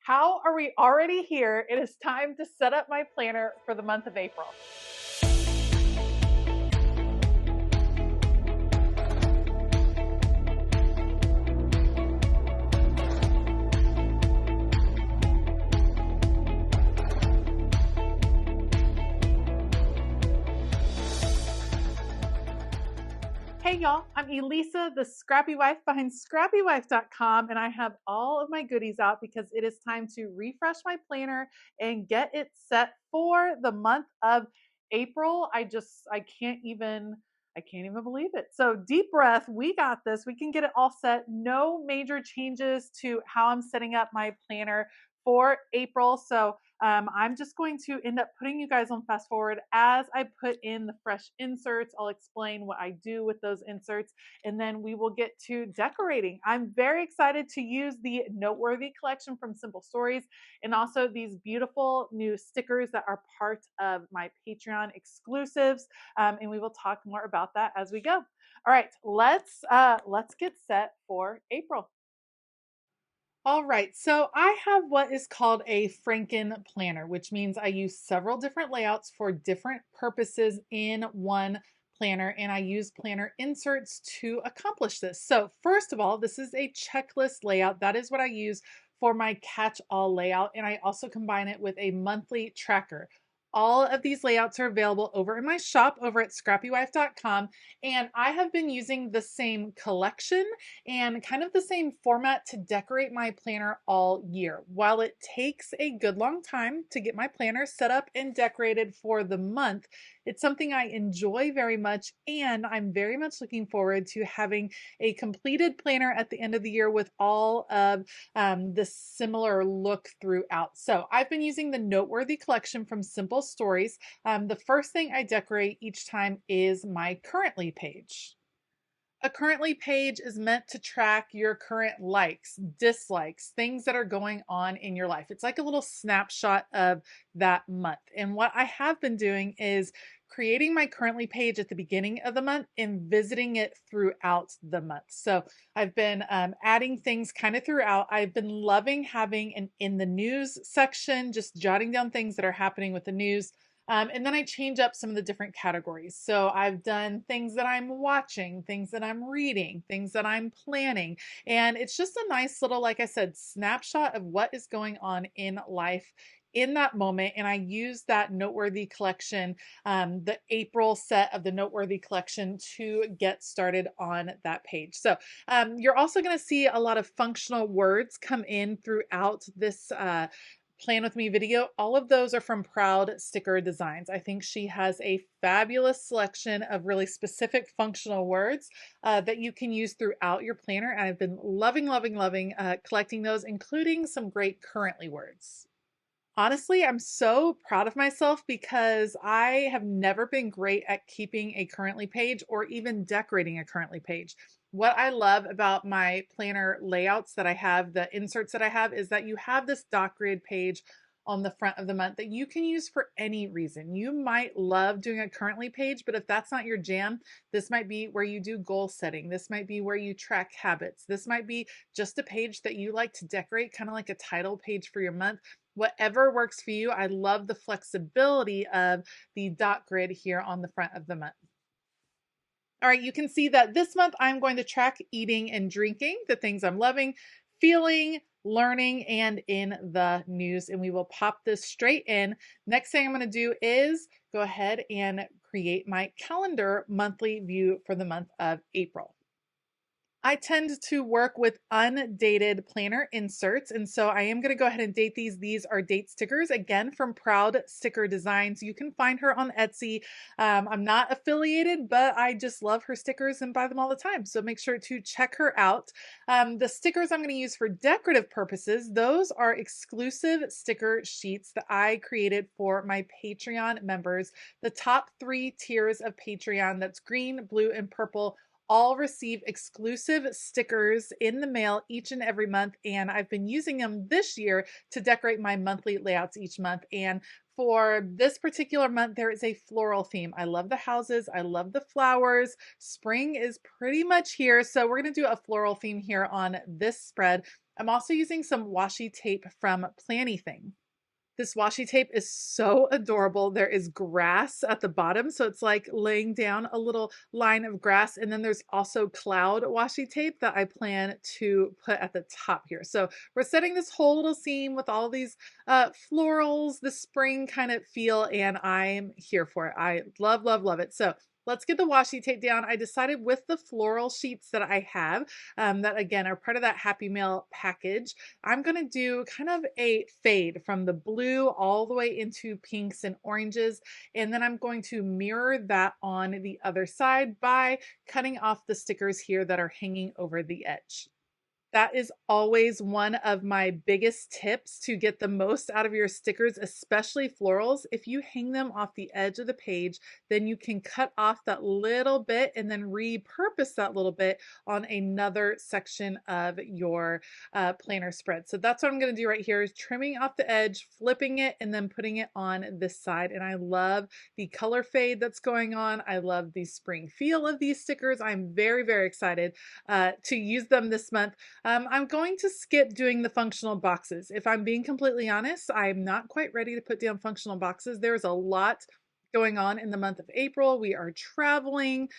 How are we already here? It is time to set up my planner for the month of April. Hey y'all, I'm Elisa, the Scrappy Wife behind ScrappyWife.com, and I have all of my goodies out because it is time to refresh my planner and get it set for the month of April. I can't even believe it. So deep breath, we got this. We can get it all set. No major changes to how I'm setting up my planner for April. So I'm just going to end up putting you guys on fast forward as I put in the fresh inserts. I'll explain what I do with those inserts, and then we will get to decorating. I'm very excited to use the Noteworthy collection from Simple Stories, and also these beautiful new stickers that are part of my Patreon exclusives. And we will talk more about that as we go. All right, let's get set for April. All right, so I have what is called a Franken planner, which means I use several different layouts for different purposes in one planner, and I use planner inserts to accomplish this. So first of all, this is a checklist layout. That is what I use for my catch-all layout, and I also combine it with a monthly tracker. All of these layouts are available over in my shop over at ScrappyWife.com, and I have been using the same collection and kind of the same format to decorate my planner all year. While it takes a good long time to get my planner set up and decorated for the month, it's something I enjoy very much, and I'm very much looking forward to having a completed planner at the end of the year with all of the similar look throughout. So I've been using the Noteworthy collection from Simple Stories. The first thing I decorate each time is my Currently page. A Currently page is meant to track your current likes, dislikes, things that are going on in your life. It's like a little snapshot of that month. And what I have been doing is creating my Currently page at the beginning of the month and visiting it throughout the month. So I've been adding things kind of throughout. I've been loving having an in the news section, just jotting down things that are happening with the news. And then I change up some of the different categories. So I've done things that I'm watching, things that I'm reading, things that I'm planning. And it's just a nice little, like I said, snapshot of what is going on in life in that moment. And I use that Noteworthy collection, the April set of the Noteworthy collection, to get started on that page. So you're also going to see a lot of functional words come in throughout this Plan With Me video. All of those are from Proud Sticker Designs. I think she has a fabulous selection of really specific functional words that you can use throughout your planner. And I've been loving collecting those, including some great currently words. Honestly, I'm so proud of myself because I have never been great at keeping a Currently page or even decorating a Currently page. What I love about my planner layouts that I have, the inserts that I have, is that you have this dot grid page on the front of the month that you can use for any reason. You might love doing a Currently page, but if that's not your jam, this might be where you do goal setting. This might be where you track habits. This might be just a page that you like to decorate, kind of like a title page for your month. Whatever works for you. I love the flexibility of the dot grid here on the front of the month. All right, you can see that this month I'm going to track eating and drinking, the things I'm loving, feeling, learning, and in the news. And we will pop this straight in. Next thing I'm going to do is go ahead and create my calendar monthly view for the month of April. I tend to work with undated planner inserts, and so I am going to go ahead and date these. These are date stickers, again, from Proud Sticker Designs. You can find her on Etsy. I'm not affiliated, but I just love her stickers and buy them all the time, so make sure to check her out. The stickers I'm going to use for decorative purposes, those are exclusive sticker sheets that I created for my Patreon members. The top 3 tiers of Patreon, that's green, blue, and purple, all receive exclusive stickers in the mail each and every month, and I've been using them this year to decorate my monthly layouts each month. And for this particular month, there is a floral theme. I love the houses. I love the flowers. Spring is pretty much here, so we're going to do a floral theme here on this spread. I'm also using some washi tape from Plannything. This washi tape is so adorable. There is grass at the bottom, so it's like laying down a little line of grass. And then there's also cloud washi tape that I plan to put at the top here. So we're setting this whole little scene with all these florals, the spring kind of feel, and I'm here for it. I love, love, love it. So let's get the washi tape down. I decided with the floral sheets that I have, that again are part of that Happy Mail package, I'm going to do kind of a fade from the blue all the way into pinks and oranges. And then I'm going to mirror that on the other side by cutting off the stickers here that are hanging over the edge. That is always one of my biggest tips to get the most out of your stickers, especially florals. If you hang them off the edge of the page, then you can cut off that little bit and then repurpose that little bit on another section of your planner spread. So that's what I'm going to do right here, is trimming off the edge, flipping it, and then putting it on this side. And I love the color fade that's going on. I love the spring feel of these stickers. I'm very, very excited to use them this month. I'm going to skip doing the functional boxes. If I'm being completely honest, I'm not quite ready to put down functional boxes. There's a lot going on in the month of April. We are traveling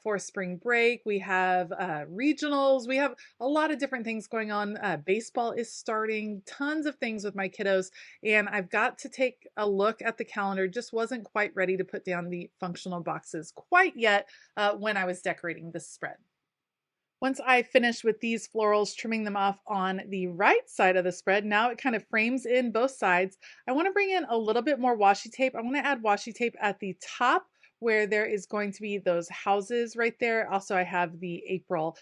for spring break. We have regionals. We have a lot of different things going on. Baseball is starting, tons of things with my kiddos, and I've got to take a look at the calendar. Just wasn't quite ready to put down the functional boxes quite yet when I was decorating this spread. Once I finish with these florals, trimming them off on the right side of the spread, now it kind of frames in both sides. I want to bring in a little bit more washi tape. I want to add washi tape at the top where there is going to be those houses right there. Also, I have the April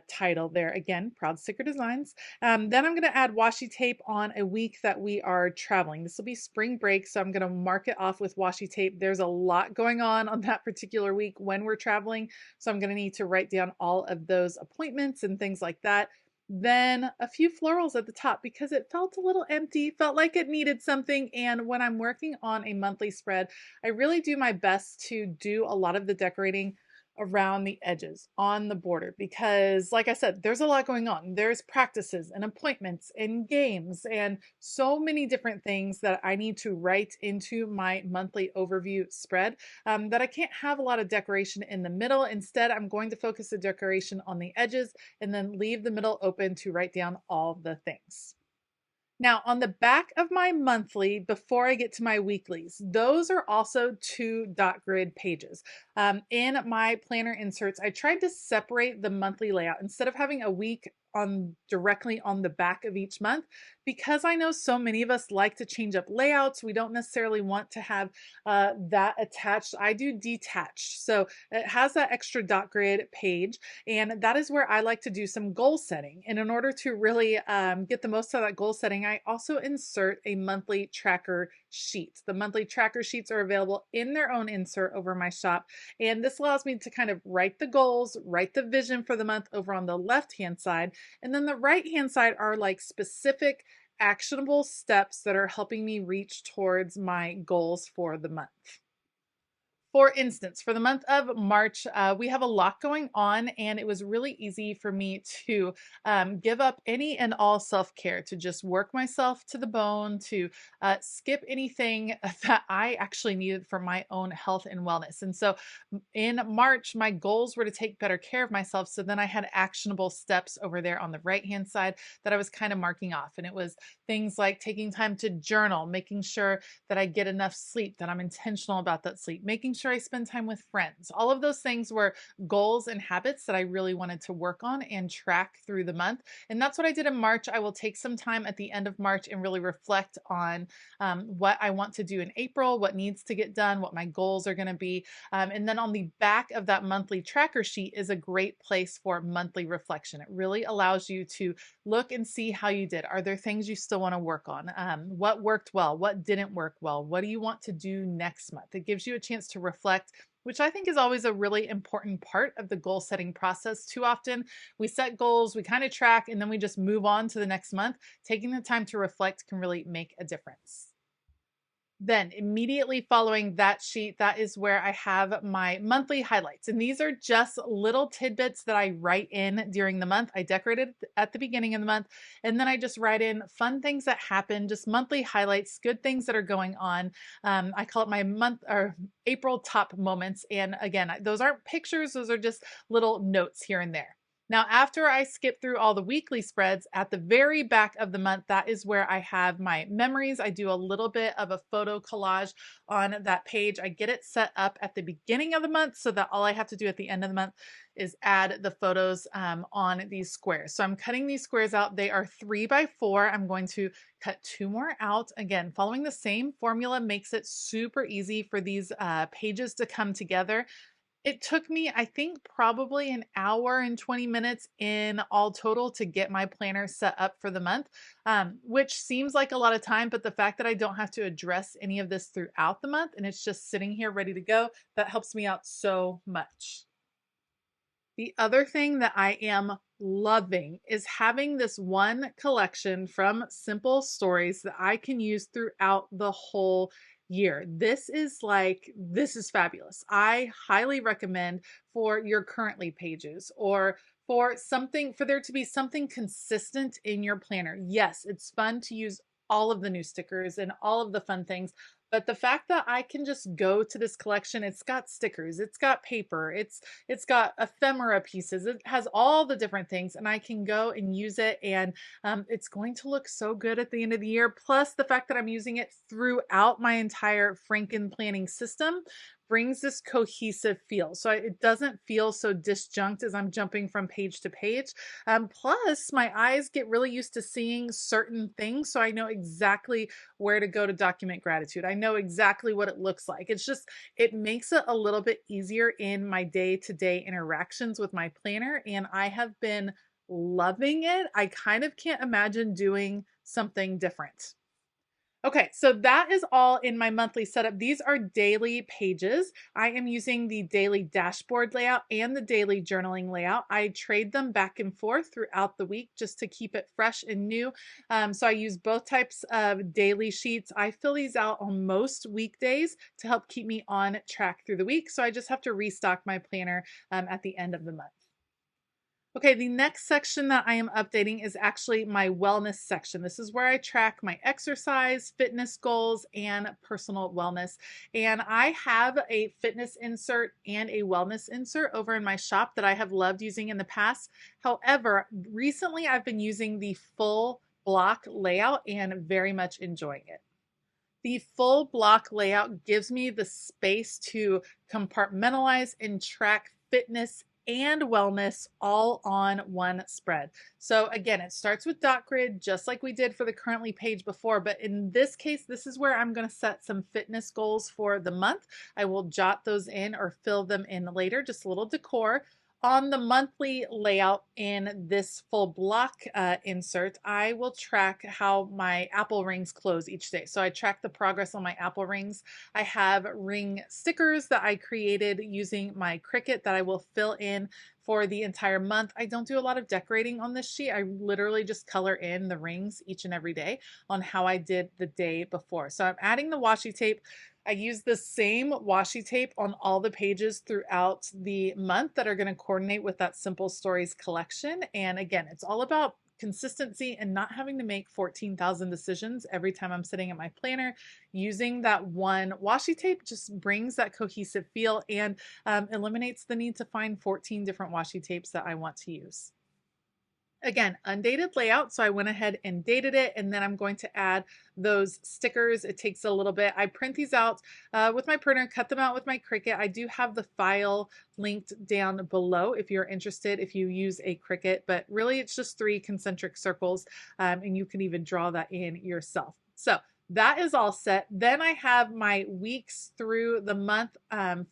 title there. Again, Proud Sticker Designs. Then I'm going to add washi tape on a week that we are traveling. This will be spring break, so I'm going to mark it off with washi tape. There's a lot going on that particular week when we're traveling, so I'm going to need to write down all of those appointments and things like that. Then a few florals at the top because it felt a little empty, felt like it needed something. And when I'm working on a monthly spread, I really do my best to do a lot of the decorating around the edges on the border because, like I said, there's a lot going on. There's practices and appointments and games and so many different things that I need to write into my monthly overview spread that I can't have a lot of decoration in the middle. Instead, I'm going to focus the decoration on the edges and then leave the middle open to write down all the things. Now, on the back of my monthly, before I get to my weeklies, those are also 2 dot grid pages. In my planner inserts, I tried to separate the monthly layout instead of having a week on directly on the back of each month, because I know so many of us like to change up layouts. We don't necessarily want to have that attached. I do detached. So it has that extra dot grid page, and that is where I like to do some goal setting. And in order to really get the most out of that goal setting, I also insert a monthly tracker sheet. The monthly tracker sheets are available in their own insert over my shop. And this allows me to kind of write the goals, write the vision for the month over on the left-hand side. And then the right-hand side are like specific actionable steps that are helping me reach towards my goals for the month. For instance, for the month of March, we have a lot going on, and it was really easy for me to give up any and all self-care, to just work myself to the bone, to skip anything that I actually needed for my own health and wellness. And so in March, my goals were to take better care of myself. So then I had actionable steps over there on the right-hand side that I was kind of marking off. And it was things like taking time to journal, making sure that I get enough sleep, that I'm intentional about that sleep, making sure I spend time with friends. All of those things were goals and habits that I really wanted to work on and track through the month. And that's what I did in March. I will take some time at the end of March and really reflect on what I want to do in April, what needs to get done, what my goals are going to be. And then on the back of that monthly tracker sheet is a great place for monthly reflection. It really allows you to look and see how you did. Are there things you still want to work on? What worked well? What didn't work well? What do you want to do next month? It gives you a chance to reflect, which I think is always a really important part of the goal setting process. Too often we set goals, we kind of track, and then we just move on to the next month. Taking the time to reflect can really make a difference. Then immediately following that sheet, that is where I have my monthly highlights. And these are just little tidbits that I write in during the month. I decorated at the beginning of the month, and then I just write in fun things that happen, just monthly highlights, good things that are going on. I call it my month or April top moments. And again, those aren't pictures, those are just little notes here and there. Now, after I skip through all the weekly spreads, at the very back of the month, that is where I have my memories. I do a little bit of a photo collage on that page. I get it set up at the beginning of the month so that all I have to do at the end of the month is add the photos on these squares. So I'm cutting these squares out. They are 3x4. I'm going to cut 2 more out. Again, following the same formula makes it super easy for these pages to come together. It took me, I think, probably an hour and 20 minutes in all total to get my planner set up for the month, which seems like a lot of time, but the fact that I don't have to address any of this throughout the month and it's just sitting here ready to go, that helps me out so much. The other thing that I am loving is having this one collection from Simple Stories that I can use throughout the whole year. This is fabulous. I highly recommend for your currently pages or for there to be something consistent in your planner. Yes, it's fun to use all of the new stickers and all of the fun things. But the fact that I can just go to this collection, it's got stickers, it's got paper, it's got ephemera pieces, it has all the different things, and I can go and use it, and it's going to look so good at the end of the year. Plus the fact that I'm using it throughout my entire Franken-planning system brings this cohesive feel. So it doesn't feel so disjunct as I'm jumping from page to page. Plus my eyes get really used to seeing certain things. So I know exactly where to go to document gratitude. I know exactly what it looks like. It makes it a little bit easier in my day-to-day interactions with my planner. And I have been loving it. I kind of can't imagine doing something different. Okay, so that is all in my monthly setup. These are daily pages. I am using the daily dashboard layout and the daily journaling layout. I trade them back and forth throughout the week just to keep it fresh and new. So I use both types of daily sheets. I fill these out on most weekdays to help keep me on track through the week. So I just have to restock my planner at the end of the month. Okay, the next section that I am updating is actually my wellness section. This is where I track my exercise, fitness goals, and personal wellness. And I have a fitness insert and a wellness insert over in my shop that I have loved using in the past. However, recently I've been using the full block layout and very much enjoying it. The full block layout gives me the space to compartmentalize and track fitness and wellness all on one spread. So again, it starts with dot grid, just like we did for the currently page before, but in this case, this is where I'm going to set some fitness goals for the month. I will jot those in or fill them in later, just a little decor. On the monthly layout in this full block insert, I will track how my Apple rings close each day. So I track the progress on my Apple rings. I have ring stickers that I created using my Cricut that I will fill in for the entire month. I don't do a lot of decorating on this sheet. I literally just color in the rings each and every day on how I did the day before. So I'm adding the washi tape. I use the same washi tape on all the pages throughout the month that are going to coordinate with that Simple Stories collection. And again, it's all about consistency and not having to make 14,000 decisions every time I'm sitting at my planner. Using that one washi tape just brings that cohesive feel and eliminates the need to find 14 different washi tapes that I want to use. Again, undated layout, so I went ahead and dated it, and then I'm going to add those stickers. It takes a little bit. I print these out with my printer, cut them out with my Cricut. I do have the file linked down below if you're interested, if you use a Cricut, but really it's just 3 concentric circles, and you can even draw that in yourself. So that is all set. Then I have my weeks through the month.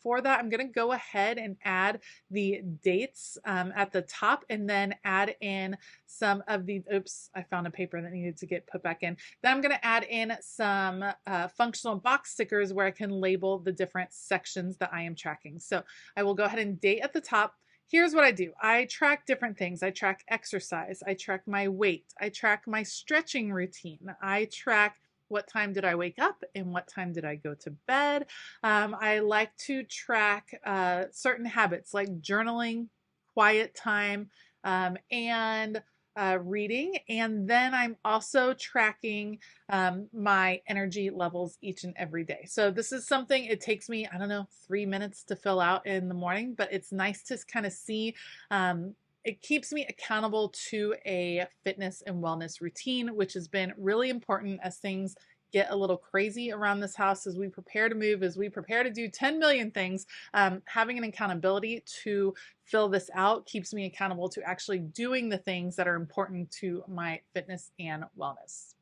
For that, I'm going to go ahead and add the dates at the top and then add in some of the, oops, I found a paper that needed to get put back in. Then I'm going to add in some functional box stickers where I can label the different sections that I am tracking. So I will go ahead and date at the top. Here's what I do. I track different things. I track exercise. I track my weight. I track my stretching routine. I track what time did I wake up and what time did I go to bed. I like to track certain habits like journaling, quiet time, and reading. And then I'm also tracking my energy levels each and every day. So this is something, it takes me, I don't know, 3 minutes to fill out in the morning, but it's nice to kind of see. It keeps me accountable to a fitness and wellness routine, which has been really important as things get a little crazy around this house as we prepare to move, as we prepare to do 10 million things. Having an accountability to fill this out keeps me accountable to actually doing the things that are important to my fitness and wellness.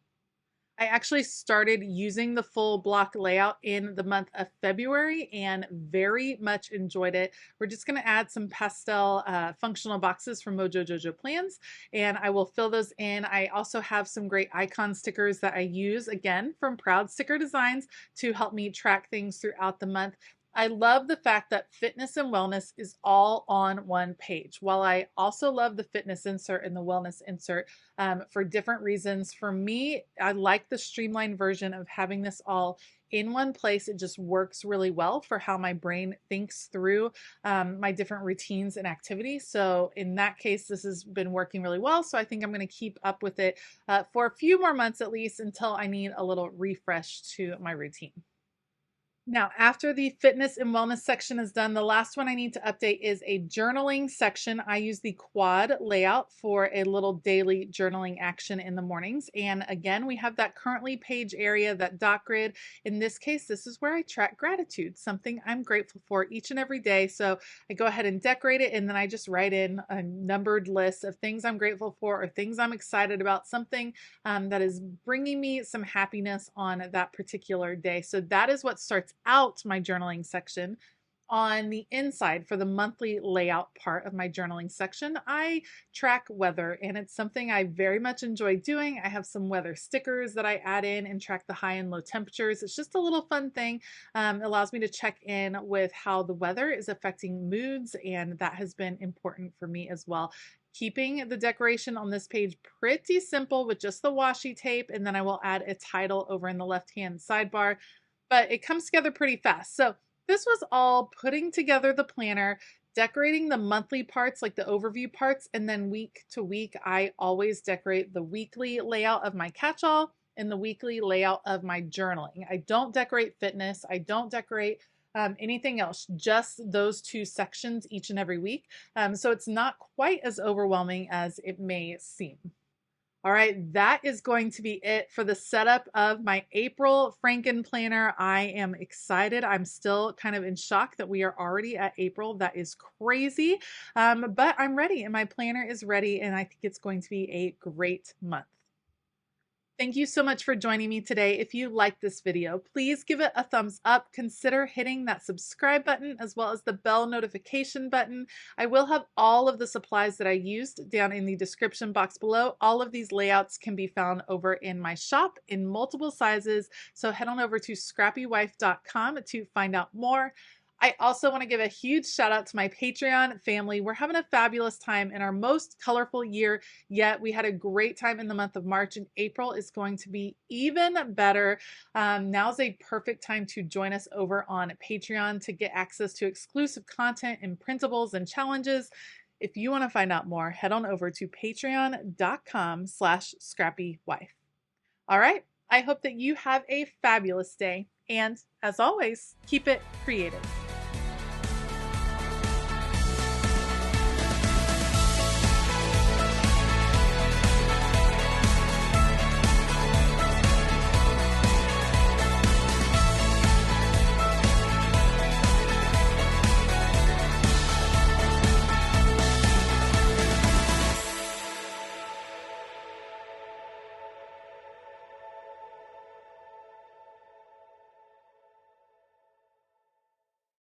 I actually started using the full block layout in the month of February and very much enjoyed it. We're just going to add some pastel functional boxes from Mojo Jojo Plans, and I will fill those in. I also have some great icon stickers that I use, again, from Proud Sticker Designs to help me track things throughout the month. I love the fact that fitness and wellness is all on one page. While I also love the fitness insert and the wellness insert for different reasons, for me, I like the streamlined version of having this all in one place. It just works really well for how my brain thinks through my different routines and activities. So in that case, this has been working really well. So I think I'm going to keep up with it for a few more months at least until I need a little refresh to my routine. Now, after the fitness and wellness section is done, the last one I need to update is a journaling section. I use the quad layout for a little daily journaling action in the mornings. And again, we have that currently page area, that dot grid. In this case, this is where I track gratitude, something I'm grateful for each and every day. So I go ahead and decorate it, and then I just write in a numbered list of things I'm grateful for or things I'm excited about, something that is bringing me some happiness on that particular day. So that is what starts out my journaling section. On the inside, for the monthly layout part of my journaling section, I track weather, and it's something I very much enjoy doing. I have some weather stickers that I add in and track the high and low temperatures. It's just a little fun thing. It allows me to check in with how the weather is affecting moods, and that has been important for me as well. Keeping the decoration on this page pretty simple with just the washi tape, and then I will add a title over in the left-hand sidebar, but it comes together pretty fast. So this was all putting together the planner, decorating the monthly parts like the overview parts, and then week to week, I always decorate the weekly layout of my catch-all and the weekly layout of my journaling. I don't decorate fitness. I don't decorate anything else, just those two sections each and every week. So it's not quite as overwhelming as it may seem. All right, that is going to be it for the setup of my April Franken planner. I am excited. I'm still kind of in shock that we are already at April. That is crazy, but I'm ready and my planner is ready, and I think it's going to be a great month. Thank you so much for joining me today. If you like this video, please give it a thumbs up. Consider hitting that subscribe button as well as the bell notification button. I will have all of the supplies that I used down in the description box below. All of these layouts can be found over in my shop in multiple sizes. So head on over to ScrappyWife.com to find out more. I also want to give a huge shout out to my Patreon family. We're having a fabulous time in our most colorful year yet. We had a great time in the month of March, and April is going to be even better. Now's a perfect time to join us over on Patreon to get access to exclusive content and printables and challenges. If you want to find out more, head on over to patreon.com/ScrappyWife. All right. I hope that you have a fabulous day. And as always, keep it creative.